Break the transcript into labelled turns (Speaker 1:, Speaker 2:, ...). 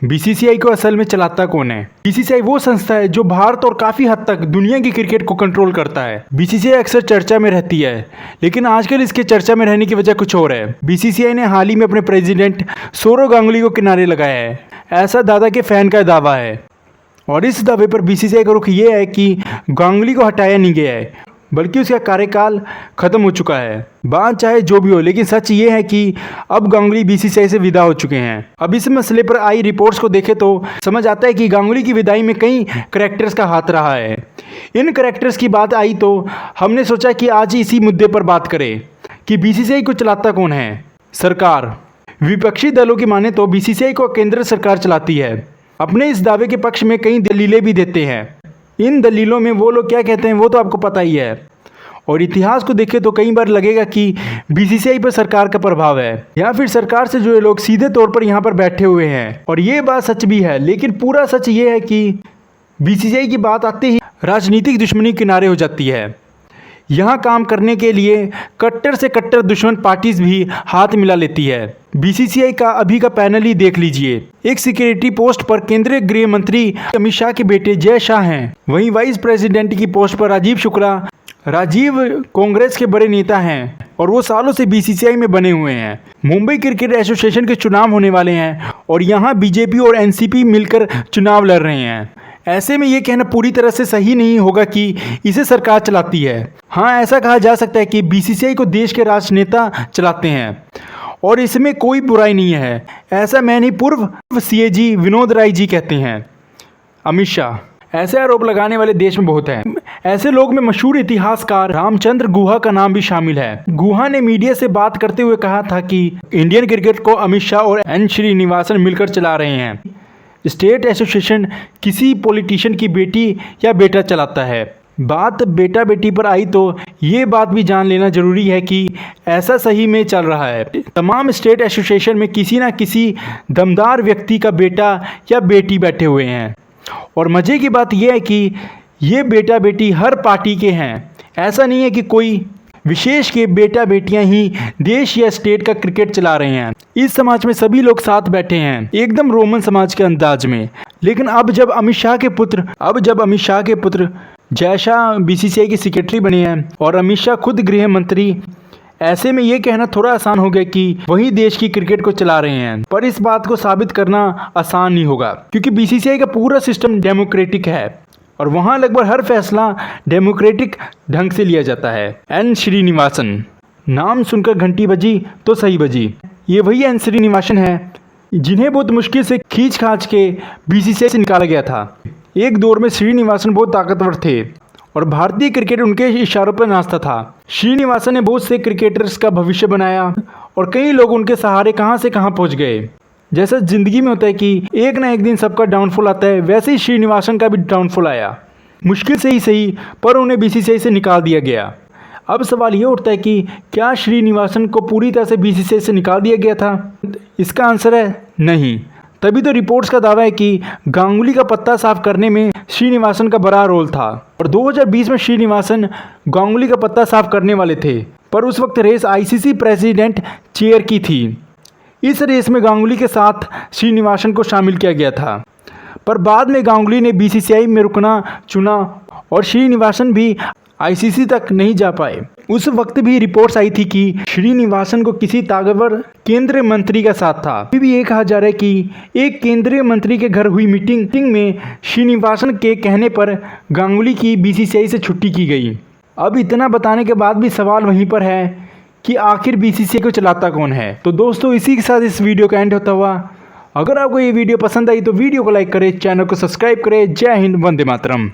Speaker 1: BCCI को असल में चलाता कौन है? बीसीसीआई वो संस्था है जो भारत और काफी हद तक दुनिया की क्रिकेट को कंट्रोल करता है। बीसीसीआई अक्सर चर्चा में रहती है, लेकिन आजकल इसके चर्चा में रहने की वजह कुछ और है। बीसीसीआई ने हाल ही में अपने प्रेसिडेंट सौरव गांगुली को किनारे लगाया है, ऐसा दादा के फैन का दावा है। और इस दावे पर बीसीसीआई का रुख ये है कि गांगुली को हटाया नहीं गया है, बल्कि उसका कार्यकाल खत्म हो चुका है। बात चाहे जो भी हो, लेकिन सच ये है कि अब गांगुली बीसीसीआई से विदा हो चुके हैं। अब इस मसले पर आई रिपोर्ट्स को देखें तो समझ आता है कि गांगुली की विदाई में कई करैक्टर्स का हाथ रहा है। इन करैक्टर्स की बात आई तो हमने सोचा कि आज इसी मुद्दे पर बात करें कि बीसीसीआई को चलाता कौन है? सरकार। विपक्षी दलों की माने तो बीसीसीआई को केंद्र सरकार चलाती है। अपने इस दावे के पक्ष में कई दलीलें भी देते हैं। इन दलीलों में वो लोग क्या कहते हैं वो तो आपको पता ही है। और इतिहास को देखें तो कई बार लगेगा कि बीसीसीआई पर सरकार का प्रभाव है, या फिर सरकार से जुड़े लोग सीधे तौर पर यहाँ पर बैठे हुए हैं। और ये बात सच भी है, लेकिन पूरा सच ये है कि बीसीसीआई की बात आते ही राजनीतिक दुश्मनी किनारे हो जाती है। यहाँ काम करने के लिए कट्टर से कट्टर दुश्मन पार्टीज भी हाथ मिला लेती है। बीसीसीआई का अभी का पैनल ही देख लीजिए। एक सिक्योरिटी पोस्ट पर केंद्रीय गृह मंत्री अमित शाह के बेटे जय शाह हैं। वहीं वाइस प्रेसिडेंट की पोस्ट पर राजीव शुक्ला। राजीव कांग्रेस के बड़े नेता हैं और वो सालों से बीसीसीआई में बने हुए हैं। मुंबई क्रिकेट एसोसिएशन के चुनाव होने वाले हैं और यहाँ बीजेपी और एनसीपी मिलकर चुनाव लड़ रहे हैं। ऐसे में ये कहना पूरी तरह से सही नहीं होगा कि इसे सरकार चलाती है। हाँ, ऐसा कहा जा सकता है कि बीसीसीआई को देश के राजनेता चलाते हैं और इसमें कोई बुराई नहीं है। ऐसा मैंने पूर्व सीएजी विनोद राय जी कहते हैं। अमित शाह। ऐसे आरोप लगाने वाले देश में बहुत हैं। ऐसे लोग में मशहूर इतिहासकार रामचंद्र गुहा का नाम भी शामिल है। गुहा ने मीडिया से बात करते हुए कहा था कि इंडियन क्रिकेट को अमित शाह और एन श्रीनिवासन मिलकर चला रहे हैं। स्टेट एसोसिएशन किसी पॉलिटिशियन की बेटी या बेटा चलाता है। बात बेटा बेटी पर आई तो ये बात भी जान लेना जरूरी है कि ऐसा सही में चल रहा है। तमाम स्टेट एसोसिएशन में किसी ना किसी दमदार व्यक्ति का बेटा या बेटी बैठे हुए हैं। और मज़े की बात यह है कि ये बेटा बेटी हर पार्टी के हैं। ऐसा नहीं है कि कोई विशेष के बेटा बेटियां ही देश या स्टेट का क्रिकेट चला रहे हैं। इस समाज में सभी लोग साथ बैठे हैं, एकदम रोमन समाज के अंदाज में। लेकिन अब जब अमित शाह के पुत्र जय शाह बीसीसीआई के सेक्रेटरी बने हैं और अमित शाह खुद गृह मंत्री, ऐसे में ये कहना थोड़ा आसान हो गया कि वही देश की क्रिकेट को चला रहे हैं। पर इस बात को साबित करना आसान नहीं होगा, क्योंकि बीसीसीआई का पूरा सिस्टम डेमोक्रेटिक है और वहाँ लगभग हर फैसला डेमोक्रेटिक ढंग से लिया जाता है। एन श्रीनिवासन। नाम सुनकर घंटी बजी तो सही बजी। ये वही एन श्रीनिवासन है जिन्हें बहुत मुश्किल से खींच खांच के बीसीसीआई से निकाला गया था। एक दौर में श्रीनिवासन बहुत ताकतवर थे और भारतीय क्रिकेट उनके इशारों पर नाचता था। श्रीनिवासन ने बहुत से क्रिकेटर्स का भविष्य बनाया और कई लोग उनके सहारे कहां से कहां पहुंच गए। जैसा जिंदगी में होता है कि एक ना एक दिन सबका डाउनफॉल आता है, वैसे ही श्रीनिवासन का भी डाउनफॉल आया। मुश्किल से ही सही, पर उन्हें बीसीसीआई से निकाल दिया गया। अब सवाल ये उठता है कि क्या श्रीनिवासन को पूरी तरह से बीसीसीआई से निकाल दिया गया था? इसका आंसर है नहीं। तभी तो रिपोर्ट्स का दावा है कि गांगुली का पत्ता साफ करने में श्रीनिवासन का बड़ा रोल था और 2020 में श्रीनिवासन गांगुली का पत्ता साफ करने वाले थे, पर उस वक्त रेस आईसीसी प्रेसिडेंट चेयर की थी। इस रेस में गांगुली के साथ श्रीनिवासन को शामिल किया गया था, पर बाद में गांगुली ने बीसीसीआई में रुकना चुना और श्रीनिवासन भी आईसीसी तक नहीं जा पाए। उस वक्त भी रिपोर्ट्स आई थी कि श्रीनिवासन को किसी ताकतवर केंद्रीय मंत्री का साथ था। अभी भी ये कहा जा रहा है कि एक केंद्रीय मंत्री के घर हुई मीटिंग में श्रीनिवासन के कहने पर गांगुली की बीसीसीआई से छुट्टी की गई। अब इतना बताने के बाद भी सवाल वहीं पर है कि आखिर बीसीसीआई को चलाता कौन है? तो दोस्तों, इसी के साथ इस वीडियो का एंड होता हुआ। अगर आपको ये वीडियो पसंद आई तो वीडियो को लाइक करें, चैनल को सब्सक्राइब करें। जय हिंद, वंदे मातरम।